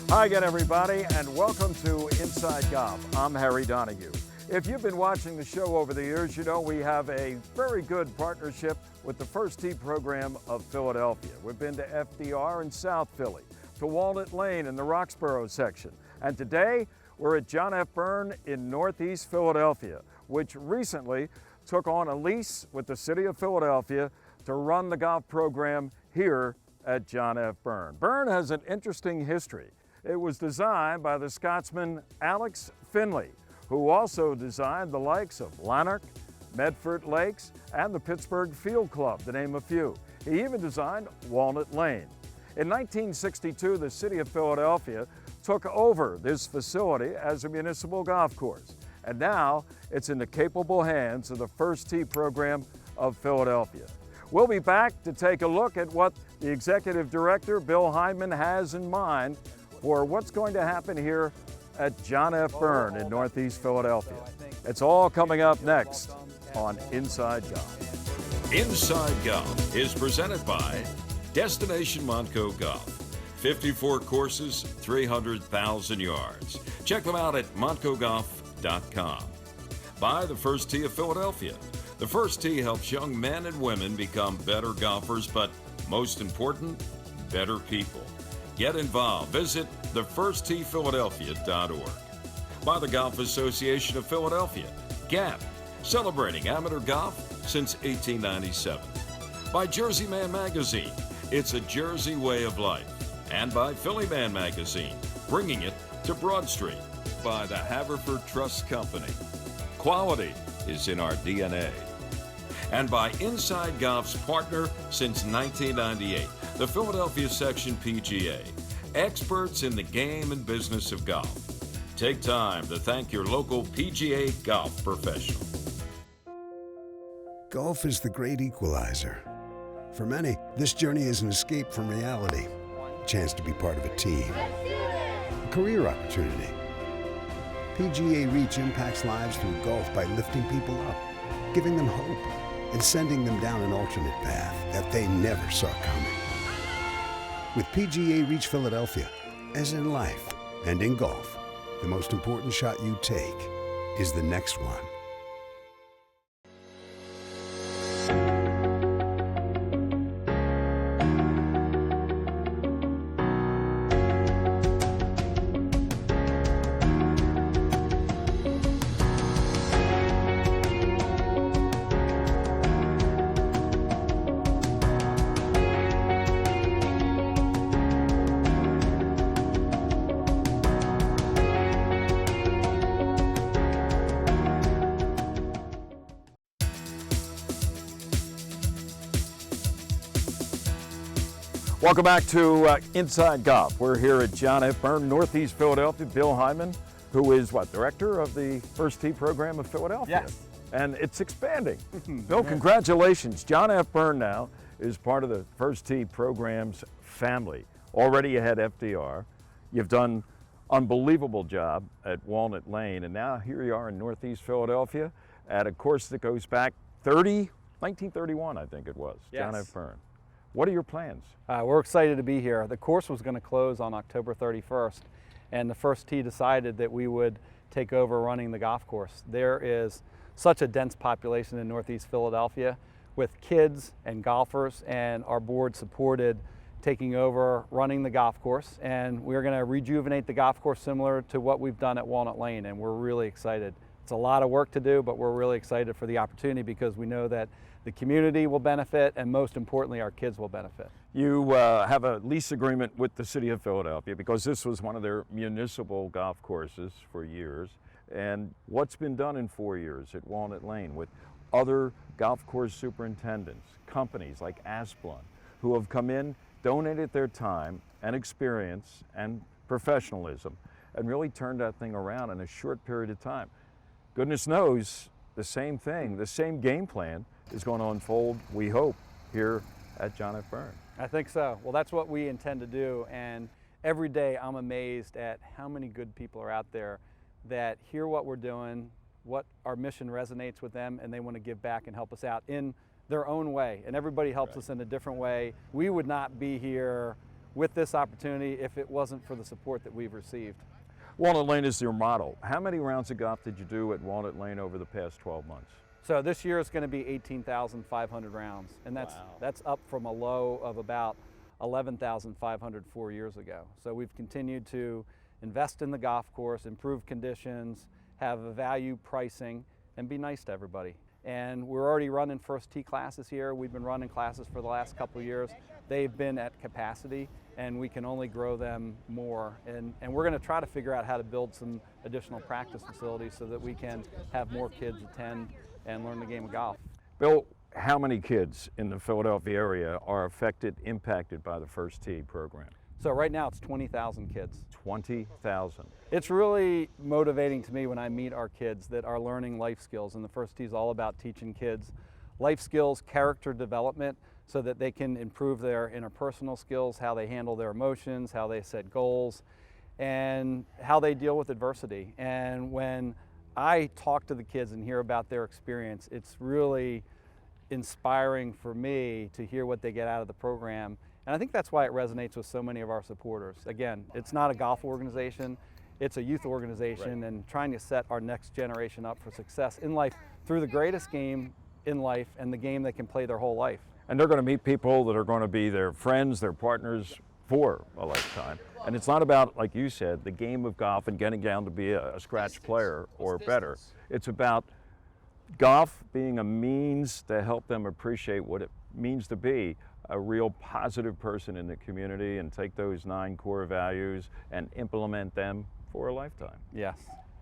Hi again, everybody, and welcome to Inside Golf. I'm Harry Donahue. If you've been watching the show over the years, you know we have a very good partnership with the First Tee program of Philadelphia. We've been to FDR in South Philly, to Walnut Lane in the Roxborough section, and today we're at John F. Byrne in Northeast Philadelphia, which recently took on a lease with the city of Philadelphia to run the golf program here at John F. Byrne. Byrne has an interesting history. It was designed by the Scotsman Alex Finley, who also designed the likes of Lanark, Medford Lakes, and the Pittsburgh Field Club, to name a few. He even designed Walnut Lane. In 1962, the city of Philadelphia took over this facility as a municipal golf course, and now it's in the capable hands of the First Tee program of Philadelphia. We'll be back to take a look at what the executive director, Bill Hyman, has in mind for what's going to happen here at John F. Byrne in Northeast Philadelphia. It's all coming up next on Inside Golf. Inside Golf is presented by Destination Montco Golf. 54 courses, 300,000 yards. Check them out at montcogolf.com. By the First Tee of Philadelphia. The First Tee helps young men and women become better golfers, but most important, better people. Get involved. Visit thefirstteephiladelphia.org. By the Golf Association of Philadelphia, GAP, celebrating amateur golf since 1897. By Jersey Man Magazine, it's a Jersey way of life. And by Philly Man Magazine, bringing it to Broad Street. By the Haverford Trust Company. Quality is in our DNA. And by Inside Golf's partner since 1998, the Philadelphia Section PGA, experts in the game and business of golf. Take time to thank your local PGA golf professional. Golf is the great equalizer. For many, this journey is an escape from reality, a chance to be part of a team, a career opportunity. PGA Reach impacts lives through golf by lifting people up, giving them hope, and sending them down an alternate path that they never saw coming. With PGA Reach Philadelphia, as in life and in golf, the most important shot you take is the next one. Welcome back to Inside Golf. We're here at John F. Byrne, Northeast Philadelphia. Bill Hyman, who is director of the First Tee program of Philadelphia. Yes. And it's expanding. Bill, congratulations. John F. Byrne now is part of the First Tee program's family. Already you had FDR. You've done unbelievable job at Walnut Lane, and now here you are in Northeast Philadelphia at a course that goes back 1931, I think it was, Yes. John F. Byrne. What are your plans? We're excited to be here. The course was going to close on October 31st, and the First Tee decided that we would take over running the golf course. There is such a dense population in Northeast Philadelphia with kids and golfers, and our board supported taking over running the golf course, and we're going to rejuvenate the golf course similar to what we've done at Walnut Lane, and we're really excited. It's a lot of work to do, but we're really excited for the opportunity because we know that the community will benefit, and most importantly, our kids will benefit. You have a lease agreement with the city of Philadelphia because this was one of their municipal golf courses for years. And what's been done in 4 years at Walnut Lane with other golf course superintendents, companies like Asplund, who have come in, donated their time and experience and professionalism, and really turned that thing around in a short period of time. Goodness knows the same thing, the same game plan is going to unfold, we hope, here at John F. Byrne. I think so. Well, that's what we intend to do, and every day I'm amazed at how many good people are out there that hear what we're doing, what our mission resonates with them, and they want to give back and help us out in their own way. And everybody helps us in a different way. We would not be here with this opportunity if it wasn't for the support that we've received. Walnut Lane is your model. How many rounds of golf did you do at Walnut Lane over the past 12 months? So this year is going to be 18,500 rounds, and that's up from a low of about 11,500 4 years ago. So we've continued to invest in the golf course, improve conditions, have a value pricing, and be nice to everybody. And we're already running first tee classes here. We've been running classes for the last couple of years. They've been at capacity, and we can only grow them more. And we're going to try to figure out how to build some additional practice facilities so that we can have more kids attend and learn the game of golf. Bill, how many kids in the Philadelphia area are impacted by the First Tee program? So right now it's 20,000 kids. 20,000. It's really motivating to me when I meet our kids that are learning life skills, and the First Tee is all about teaching kids life skills, character development, so that they can improve their interpersonal skills, how they handle their emotions, how they set goals, and how they deal with adversity. And when I talk to the kids and hear about their experience, it's really inspiring for me to hear what they get out of the program. And I think that's why it resonates with so many of our supporters. Again, it's not a golf organization, it's a youth organization, right, and trying to set our next generation up for success in life through the greatest game in life and the game they can play their whole life. And they're going to meet people that are going to be their friends, their partners for a lifetime. And it's not about, like you said, the game of golf and getting down to be a scratch player or better. It's about golf being a means to help them appreciate what it means to be a real positive person in the community and take those 9 core values and implement them for a lifetime. Yes.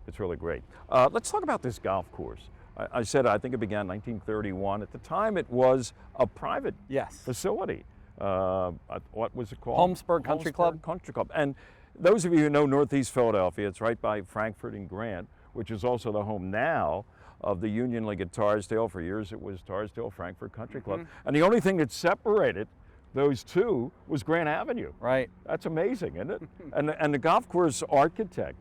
It's really great. Let's talk about this golf course. I said I think it began in 1931. At the time it was a private facility. What was it called? Holmesburg Country Club. Country Club. And those of you who know Northeast Philadelphia, it's right by Frankfort and Grant, which is also the home now of the Union League at Torresdale. For years it was Torresdale Frankfort Country Club. And the only thing that separated those two was Grant Avenue. Right. That's amazing, isn't it? and the golf course architect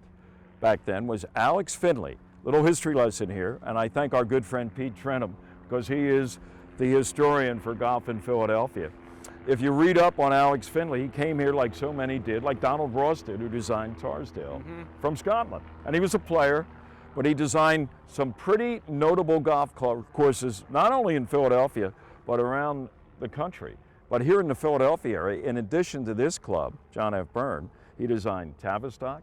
back then was Alex Finley. Little history lesson here, and I thank our good friend Pete Trenum because he is the historian for golf in Philadelphia. If you read up on Alex Finley, he came here like so many did, like Donald Ross did, who designed Torresdale from Scotland. And he was a player, but he designed some pretty notable golf courses, not only in Philadelphia, but around the country. But here in the Philadelphia area, in addition to this club, John F. Byrne, he designed Tavistock,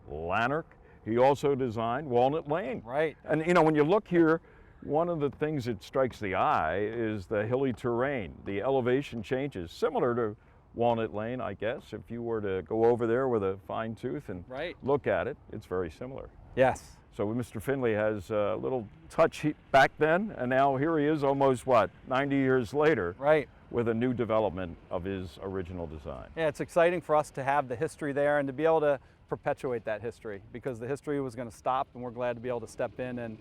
Lanark. He also designed Walnut Lane. Right. And you know, when you look here, one of the things that strikes the eye is the hilly terrain. The elevation changes, similar to Walnut Lane, I guess. If you were to go over there with a fine tooth and look at it, it's very similar. Yes. So Mr. Finley has a little touch back then, and now here he is almost, 90 years later, with a new development of his original design. Yeah, it's exciting for us to have the history there and to be able to perpetuate that history, because the history was going to stop, and we're glad to be able to step in and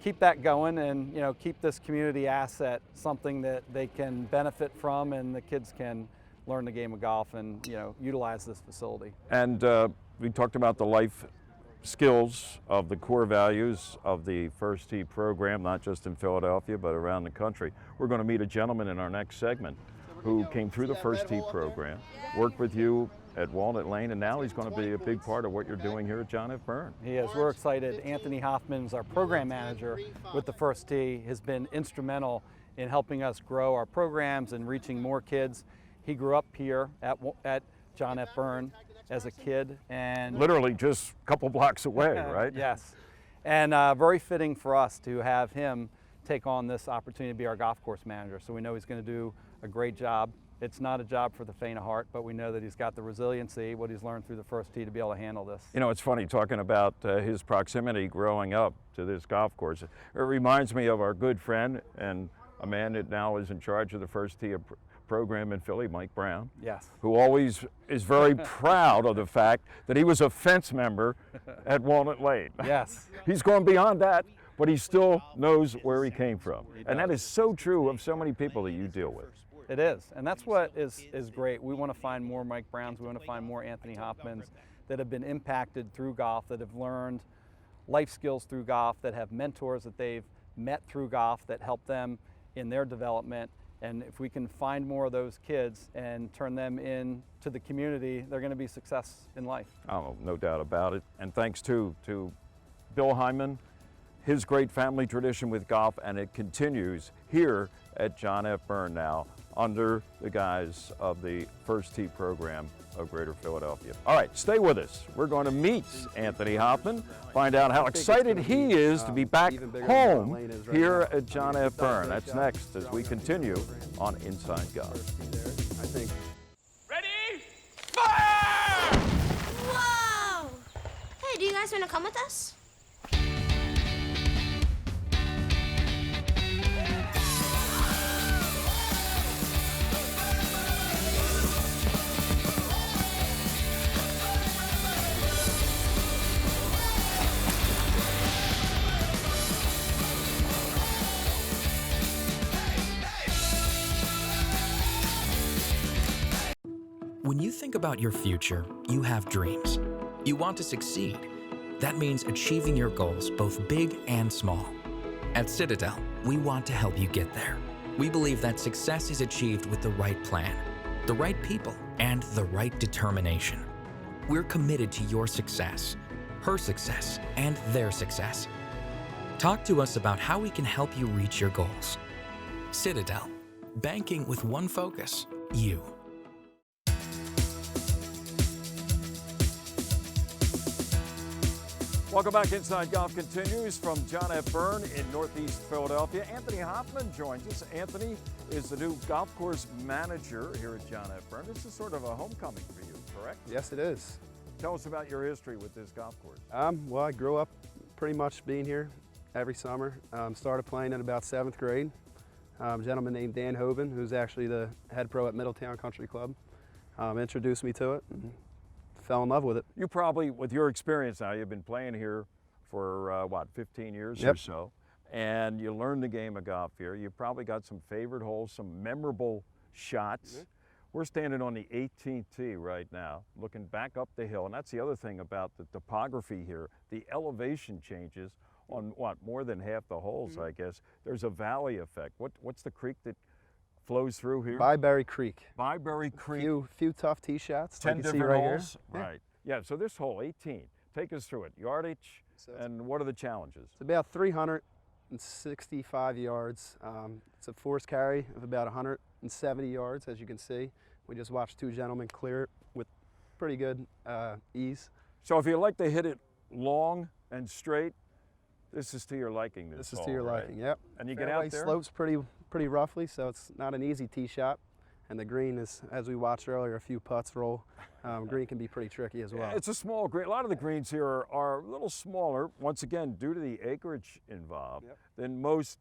keep that going and, you know, keep this community asset something that they can benefit from and the kids can learn the game of golf and, you know, utilize this facility. And we talked about the life skills of the core values of the First Tee program, not just in Philadelphia, but around the country. We're going to meet a gentleman in our next segment who came through the First Tee program, worked with you at Walnut Lane, and now he's going to be a big part of what you're doing here at John F. Byrne. He is. We're excited. Anthony Hoffman's our program manager with the First Tee, has been instrumental in helping us grow our programs and reaching more kids. He grew up here at John F. Byrne as a kid, and literally just a couple blocks away, right? Yes. And very fitting for us to have him take on this opportunity to be our golf course manager. So we know he's going to do a great job. It's not a job for the faint of heart, but we know that he's got the resiliency, what he's learned through the First Tee, to be able to handle this. You know, it's funny talking about his proximity growing up to this golf course. It reminds me of our good friend and a man that now is in charge of the First Tee program in Philly, Mike Brown. Yes. Who always is very proud of the fact that he was a fence member at Walnut Lane. Yes. He's gone beyond that, but he still knows where he came from. And that is so true of so many people that you deal with. It is, and that's what is great. We want to find more Mike Browns, we want to find more Anthony Hoffmans that have been impacted through golf, that have learned life skills through golf, that have mentors that they've met through golf that help them in their development, And if we can find more of those kids and turn them into the community, they're going to be success in life. Oh, no doubt about it. And thanks to Bill Hyman, his great family tradition with golf, and it continues here at John F. Byrne now under the guise of the First Tee program of Greater Philadelphia. All right, stay with us. We're going to meet Anthony Hoffman, find out how excited he is to be back home here at John F. Byrne. That's next as we continue on Inside Golf. I think. Ready? Fire! Whoa! Hey, do you guys want to come with us? When you think about your future, you have dreams. You want to succeed. That means achieving your goals, both big and small. At Citadel, we want to help you get there. We believe that success is achieved with the right plan, the right people, and the right determination. We're committed to your success, her success, and their success. Talk to us about how we can help you reach your goals. Citadel, banking with one focus, you. Welcome back. Inside Golf continues from John F. Byrne in Northeast Philadelphia. Anthony Hoffman joins us. Anthony is the new golf course manager here at John F. Byrne. This is sort of a homecoming for you, correct? Yes, it is. Tell us about your history with this golf course. Well, I grew up pretty much being here every summer. Started playing in about 7th grade. A gentleman named Dan Hoban, who's actually the head pro at Middletown Country Club, introduced me to it and fell in love with it. You probably, with your experience now, you've been playing here for, what, 15 years Yep. or so, and you learned the game of golf here. You probably got some favorite holes, some memorable shots. Mm-hmm. We're standing on the 18th tee right now, looking back up the hill, and that's the other thing about the topography here. The elevation changes on, what, more than half the holes, Mm-hmm. I guess. There's a valley effect. What's the creek that flows through here? Byberry Creek. Byberry Creek. Few tough tee shots. 10 like you see different right holes? Here. Right. Yeah, so this hole, 18, take us through it. Yardage, So and what are the challenges? it's about 365 yards. It's a force carry of about 170 yards, as you can see. We just watched two gentlemen clear it with pretty good ease. So if you like to hit it long and straight, this is to your liking. This is hole, to your right? liking, yep. And you get Fairway out there? slopes pretty roughly, so it's not an easy tee shot. And the green is, as we watched earlier, a few putts roll. Green can be pretty tricky as well. It's a small green. A lot of the greens here are a little smaller, once again, due to the acreage involved, Yep. than most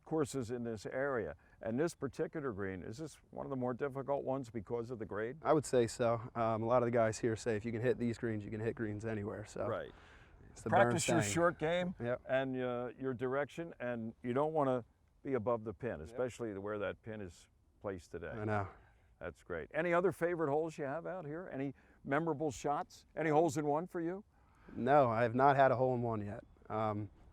courses in this area. And this particular green, is this one of the more difficult ones because of the grade? I would say so. A lot of the guys here say if you can hit these greens, you can hit greens anywhere. So Right. it's the Byrne Practice your saying. short game Yep. and your direction, and you don't want to be above the pin, especially where that pin is placed today. I know. That's great. Any other favorite holes you have out here? Any memorable shots? Any holes in one for you? No, I have not had a hole in one yet.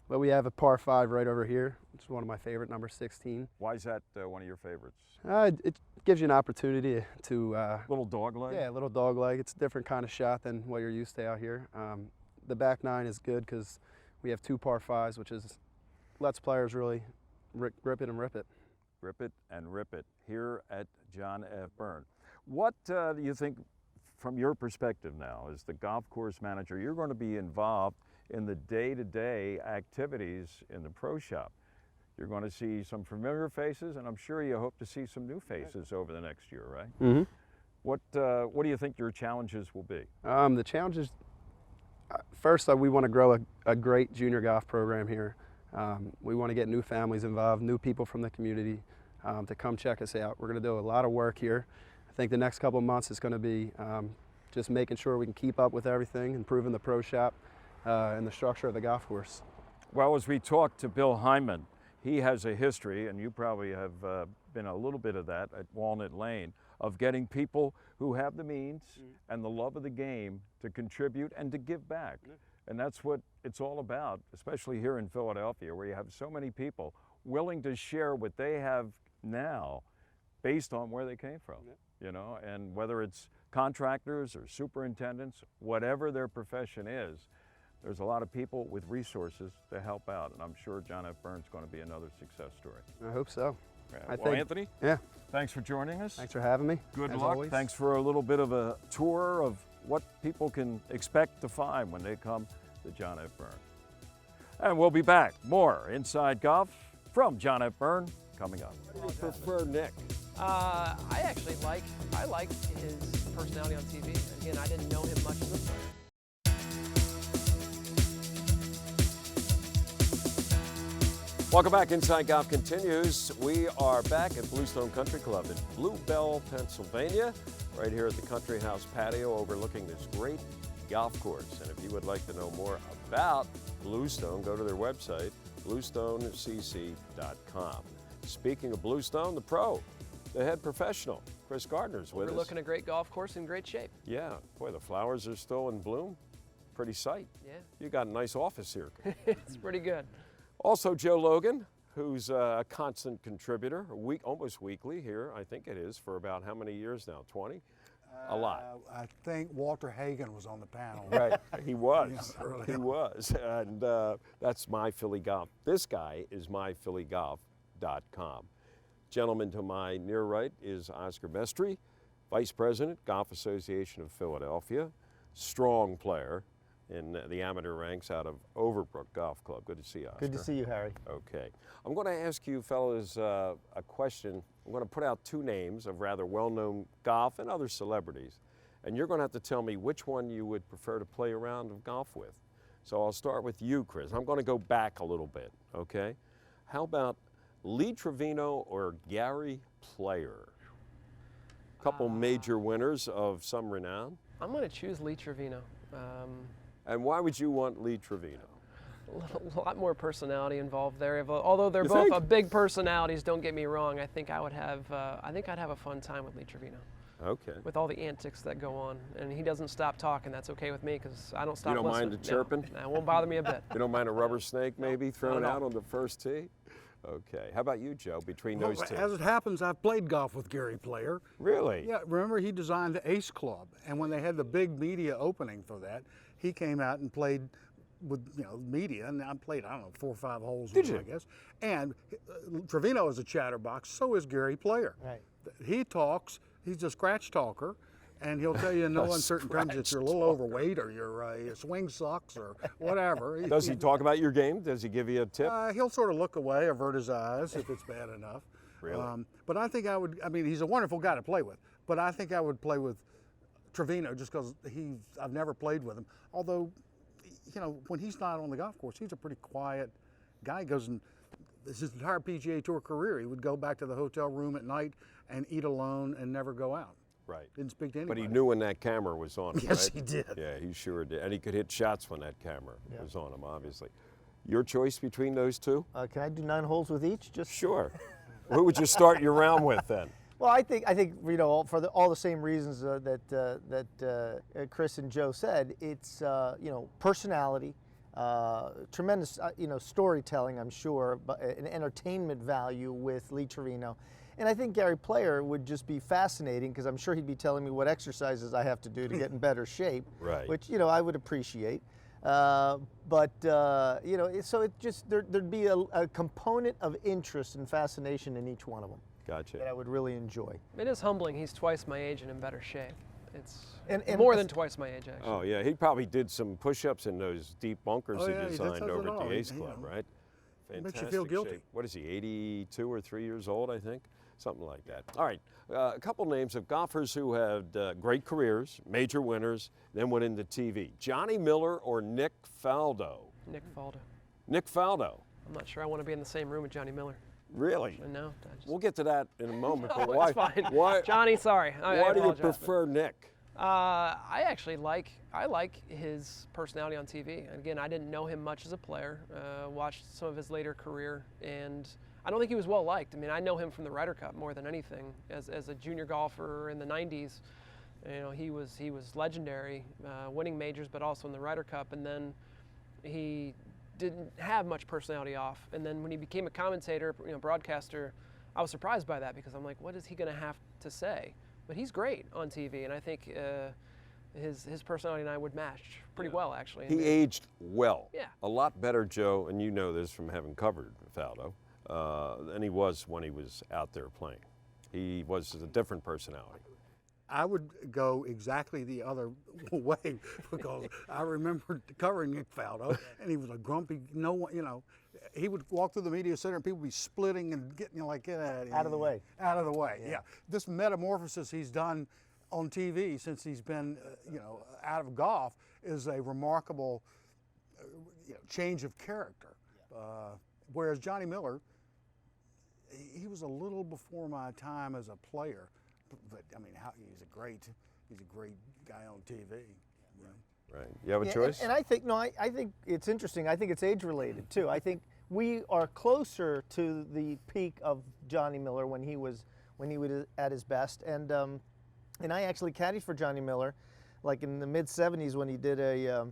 But we have a par 5 right over here, which is one of my favorite, number 16. Why is that one of your favorites? It gives you an opportunity to Little dog leg? yeah, a little dog leg. It's a different kind of shot than what you're used to out here. The back 9 is good because we have 2 par 5s, which lets players really grip it and rip it. Grip it and rip it here at John F. Byrne. What do you think, from your perspective now, as the golf course manager, you're going to be involved in the day-to-day activities in the pro shop? You're going to see some familiar faces, and I'm sure you hope to see some new faces over the next year, right? Mm-hmm. What do you think your challenges will be? The challenges, first, we want to grow a great junior golf program here. We want to get new families involved, new people from the community to come check us out. We're going to do a lot of work here. I think the next couple of months is going to be just making sure we can keep up with everything, improving the pro shop and the structure of the golf course. Well, as we talked to Bill Hyman, he has a history, and you probably have been a little bit of that at Walnut Lane, of getting people who have the means and the love of the game to contribute and to give back. And that's what it's all about, especially here in Philadelphia, where you have so many people willing to share what they have now based on where they came from, you know, and whether it's contractors or superintendents, whatever their profession is, there's a lot of people with resources to help out, and I'm sure John F. Byrne's going to be another success story. I hope so. Yeah. I Well, think, Anthony, yeah, thanks for joining us. thanks for having me. Good as luck. always. Thanks for a little bit of a tour of what people can expect to find when they come to John F. Byrne. And we'll be back. More Inside Golf from John F. Byrne coming up. I prefer Nick. I actually like his personality on TV. Again, I didn't know him much as a player. Welcome back. Inside Golf continues. We are back at Bluestone Country Club in Blue Bell, Pennsylvania, right here at the Country House patio overlooking this great golf course. And if you would like to know more about Bluestone, go to their website, bluestonecc.com. Speaking of Bluestone, the pro, the head professional, Chris Gardner's with us. We're looking at a great golf course in great shape. Yeah, boy, the flowers are still in bloom. Pretty sight. Yeah. You got a nice office here. It's pretty good. Also, Joe Logan, who's a constant contributor, almost weekly here, I think it is, for about how many years now? 20? A lot. I think Walter Hagen was on the panel. Right, he was. Yeah, early He on. was. And that's My Philly Golf. This guy is myphillygolf.com. Gentleman to my near right is Oscar Mestri, Vice President, Golf Association of Philadelphia, strong player in the amateur ranks out of Overbrook Golf Club. Good to see you, Oscar. Good to see you, Harry. Okay. I'm going to ask you fellas a question. I'm going to put out two names of rather well-known golf and other celebrities, and you're going to have to tell me which one you would prefer to play a round of golf with. So I'll start with you, Chris. I'm going to go back a little bit, okay? How about Lee Trevino or Gary Player? A couple major winners of some renown. I'm going to choose Lee Trevino. And why would you want Lee Trevino? A lot more personality involved there. Although they're You both think? big personalities, don't get me wrong. I think I'd have a fun time with Lee Trevino. Okay. With all the antics that go on, and he doesn't stop talking. That's okay with me because I don't stop You don't listening. mind the chirping? No, it won't bother me a bit. You don't mind a rubber snake maybe thrown not at out on the first tee? Okay. How about you, Joe, between Well, those two? as it happens, I've played golf with Gary Player. Really? Yeah, remember he designed the Ace Club, and when they had the big media opening for that, he came out and played with media, and I played 4 or 5 holes with him, I guess. And Trevino is a chatterbox, so is Gary Player. Right. He talks. He's a scratch talker. And he'll tell you in no uncertain terms that you're a little overweight or your swing sucks or whatever. Does he talk about your game? Does he give you a tip? He'll sort of look away, avert his eyes if it's bad enough. Really? But I think he's a wonderful guy to play with, but I think I would play with Trevino just because I've never played with him. Although, when he's not on the golf course, he's a pretty quiet guy. He goes and his entire PGA Tour career, he would go back to the hotel room at night and eat alone and never go out. Right. Didn't speak to But anybody. he knew when that camera was on him, Yes, right? he did. Yeah, he sure did. And he could hit shots when that camera was on him, obviously. Your choice between those two? Can I do 9 holes with each? Just Sure. Who would you start your round with then? Well, I think for all the same reasons that Chris and Joe said. It's personality, tremendous storytelling, I'm sure, but an entertainment value with Lee Trevino. And I think Gary Player would just be fascinating because I'm sure he'd be telling me what exercises I have to do to get in better shape, Right. which I would appreciate. So it just there'd be a component of interest and fascination in each one of them Gotcha. that I would really enjoy. It is humbling. He's twice my age and in better shape. It's And more than twice my age, actually. Oh, yeah. He probably did some push-ups in those deep bunkers Oh, he yeah, he designed does it over at all. the Ace He- Club, right? It makes you Fantastic feel guilty. shape. What is he, 82 or 3 years old, I think? Something like that. All right, a couple names of golfers who had great careers, major winners, then went into TV. Johnny Miller or Nick Faldo? Nick Faldo. Nick Faldo. I'm not sure I want to be in the same room with Johnny Miller. Really? No. We'll get to that in a moment. No, but why? it's fine. Why? Johnny, sorry. I Why do you apologize, but- prefer Nick? I actually like his personality on TV. Again, I didn't know him much as a player. Watched some of his later career, and I don't think he was well liked. I mean, I know him from the Ryder Cup more than anything. As a junior golfer in the '90s, he was legendary, winning majors, but also in the Ryder Cup. And then he didn't have much personality off. And then when he became a commentator, broadcaster, I was surprised by that because I'm like, what is he going to have to say? But he's great on TV, and I think his personality and I would match pretty well, actually. He aged well. Yeah. A lot better, Joe, and you know this from having covered Faldo, than he was when he was out there playing. He was a different personality. I would go exactly the other way because I remember covering Nick Faldo, and he was a grumpy, he would walk through the media center and people would be splitting and getting like, get out of the way. Out of the way, yeah. This metamorphosis he's done on TV since he's been, out of golf is a remarkable change of character. Whereas Johnny Miller, he was a little before my time as a player. But I mean, he's a great guy on TV. Right. You have a choice? And I think I think it's interesting. I think it's age related too. I think we are closer to the peak of Johnny Miller when he was at his best. And I actually caddied for Johnny Miller, like in the mid '70s when he did a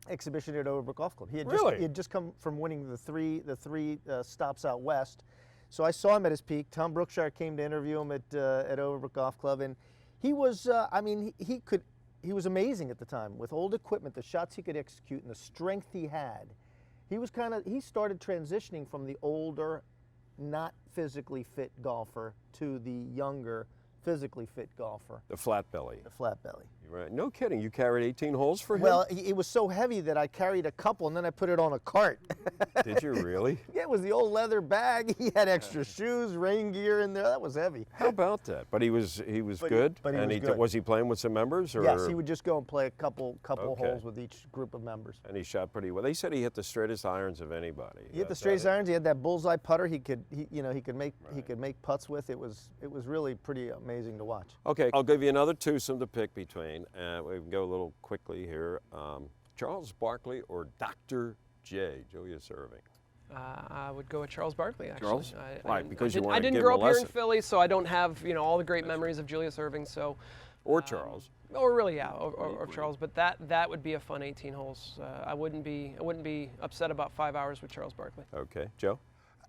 exhibition at Overbrook Golf Club. He had just come from winning the three stops out west. So I saw him at his peak. Tom Brookshire came to interview him at Overbrook Golf Club, and he was, he was amazing at the time with old equipment, the shots he could execute, and the strength he had. He started transitioning from the older, not physically fit golfer to the younger, physically fit golfer. The flat belly. The flat belly. Right. No kidding. You carried 18 holes for him? Well, it was so heavy that I carried a couple, and then I put it on a cart. Did you really? Yeah, it was the old leather bag. He had extra shoes, rain gear in there. That was heavy. How about that? But he was good. But he and was good. Was he playing with some members? Or? Yes, he would just go and play a couple holes with each group of members. And he shot pretty well. They said he hit the straightest irons of anybody. He hit the straightest irons. He had that bullseye putter. He could make putts with. It was really pretty amazing to watch. Okay, I'll give you another twosome to pick between. We can go a little quickly here. Charles Barkley or Dr. J, Julius Irving? I would go with Charles Barkley, actually. Charles? Why? Because you want to I didn't give grow him a up here in lesson. Philly, so I don't have all the great memories of Julius Irving. So, or Charles. Or really, yeah, or Charles. But that would be a fun 18 holes. I wouldn't be upset about 5 hours with Charles Barkley. Okay, Joe.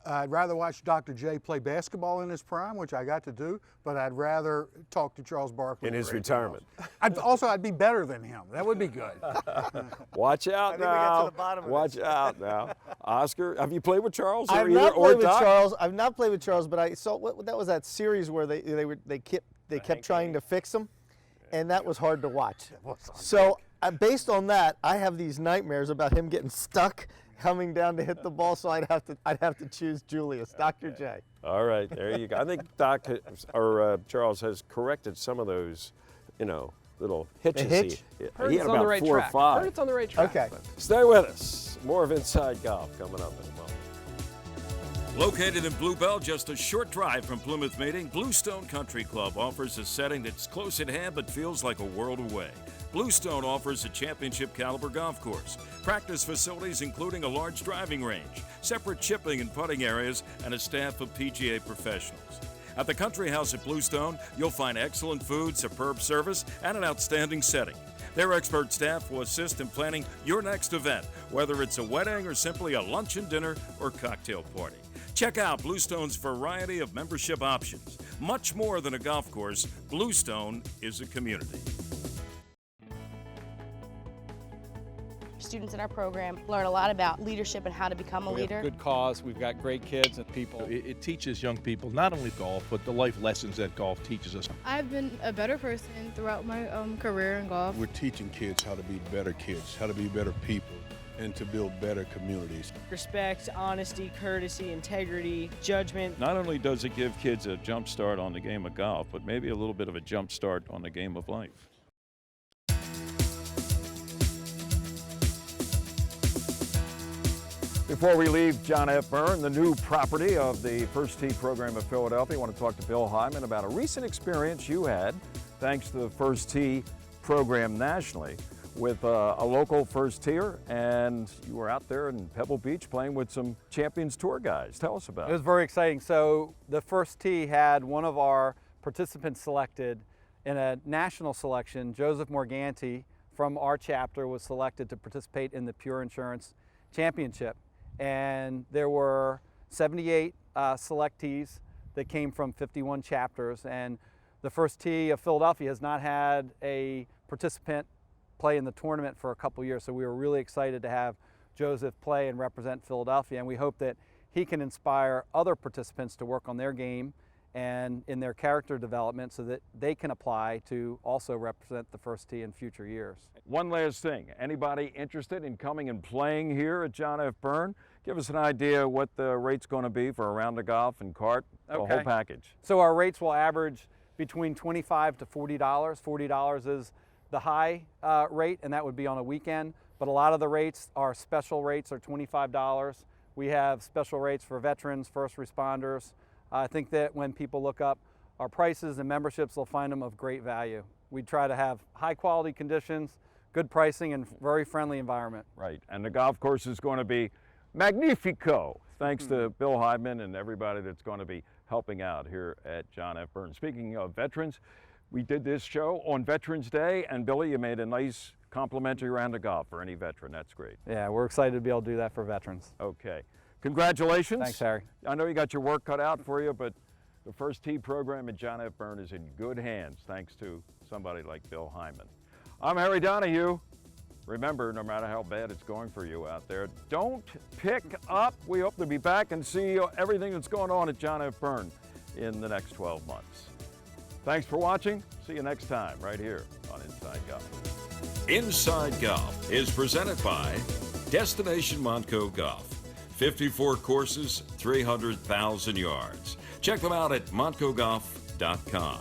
I'd rather watch Dr. J play basketball in his prime, which I got to do, but I'd rather talk to Charles Barkley in his retirement. I'd be better than him. That would be good. Watch out now. Watch out now. Oscar, have you played with Charles? I've not played with Charles. I've not played with Charles, but I saw that was that series where they kept trying to fix him, and that was hard to watch. So based on that, I have these nightmares about him getting stuck coming down to hit the ball, so I'd have to choose Julius, Dr. J. All right, there you go. I think Charles has corrected some of those, little hitches. The hitch? Heard he it's had on about the right 4 track. or 5. Heard it's on the right track. Okay. Stay with us. More of Inside Golf coming up in a moment. Located in Bluebell, just a short drive from Plymouth Meeting, Bluestone Country Club offers a setting that's close at hand but feels like a world away. Bluestone offers a championship caliber golf course, practice facilities including a large driving range, separate chipping and putting areas, and a staff of PGA professionals. At the Country House at Bluestone, you'll find excellent food, superb service, and an outstanding setting. Their expert staff will assist in planning your next event, whether it's a wedding or simply a luncheon, dinner, or cocktail party. Check out Bluestone's variety of membership options. Much more than a golf course, Bluestone is a community. Students in our program learn a lot about leadership and how to become a leader. We have a good cause. We've got great kids and people. It teaches young people not only golf, but the life lessons that golf teaches us. I've been a better person throughout my career in golf. We're teaching kids how to be better kids, how to be better people, and to build better communities. Respect, honesty, courtesy, integrity, judgment. Not only does it give kids a jump start on the game of golf, but maybe a little bit of a jump start on the game of life. Before we leave John F. Byrne, the new property of the First Tee program of Philadelphia, I want to talk to Bill Hyman about a recent experience you had, thanks to the First Tee program nationally, with a local first tier, and you were out there in Pebble Beach playing with some Champions Tour guys. Tell us about it. It was very exciting. So the First Tee had one of our participants selected in a national selection. Joseph Morganti from our chapter was selected to participate in the Pure Insurance Championship. And there were 78 selectees that came from 51 chapters, and the First Tee of Philadelphia has not had a participant play in the tournament for a couple years, so we were really excited to have Joseph play and represent Philadelphia, and we hope that he can inspire other participants to work on their game and in their character development so that they can apply to also represent the First Tee in future years. One last thing, anybody interested in coming and playing here at John F. Byrne, give us an idea what the rate's going to be for a round of golf and cart, the whole package. So our rates will average between $25 to $40. $40 is the high rate, and that would be on a weekend, but a lot of the rates, our special rates, are $25. We have special rates for veterans, first responders. I think that when people look up our prices and memberships, they'll find them of great value. We try to have high quality conditions, good pricing, and very friendly environment. Right, and the golf course is going to be magnifico, thanks to Bill Hyman and everybody that's going to be helping out here at John F. Byrne. Speaking of veterans, we did this show on Veterans Day, and Billy, you made a nice complimentary round of golf for any veteran. That's great. Yeah, we're excited to be able to do that for veterans. Okay. Congratulations. Thanks, Harry. I know you got your work cut out for you, but the First Tee program at John F. Byrne is in good hands, thanks to somebody like Bill Hyman. I'm Harry Donahue. Remember, no matter how bad it's going for you out there, don't pick up. We hope to be back and see everything that's going on at John F. Byrne in the next 12 months. Thanks for watching. See you next time right here on Inside Golf. Inside Golf is presented by Destination Montco Golf. 54 courses, 300,000 yards. Check them out at montcogolf.com.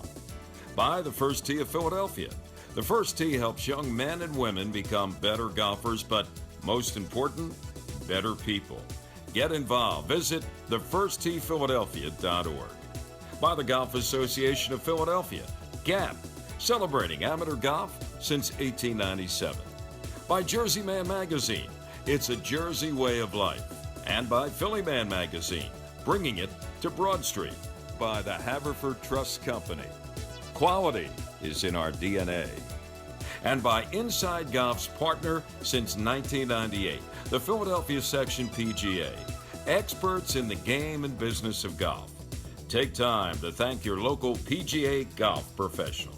By the First Tee of Philadelphia. The First Tee helps young men and women become better golfers, but most important, better people. Get involved. Visit thefirstteephiladelphia.org. By the Golf Association of Philadelphia, GAP, celebrating amateur golf since 1897. By Jersey Man Magazine, it's a Jersey way of life. And by Philly Man Magazine, bringing it to Broad Street. By the Haverford Trust Company. Quality is in our DNA. And by Inside Golf's partner since 1998, the Philadelphia Section PGA. Experts in the game and business of golf. Take time to thank your local PGA golf professional.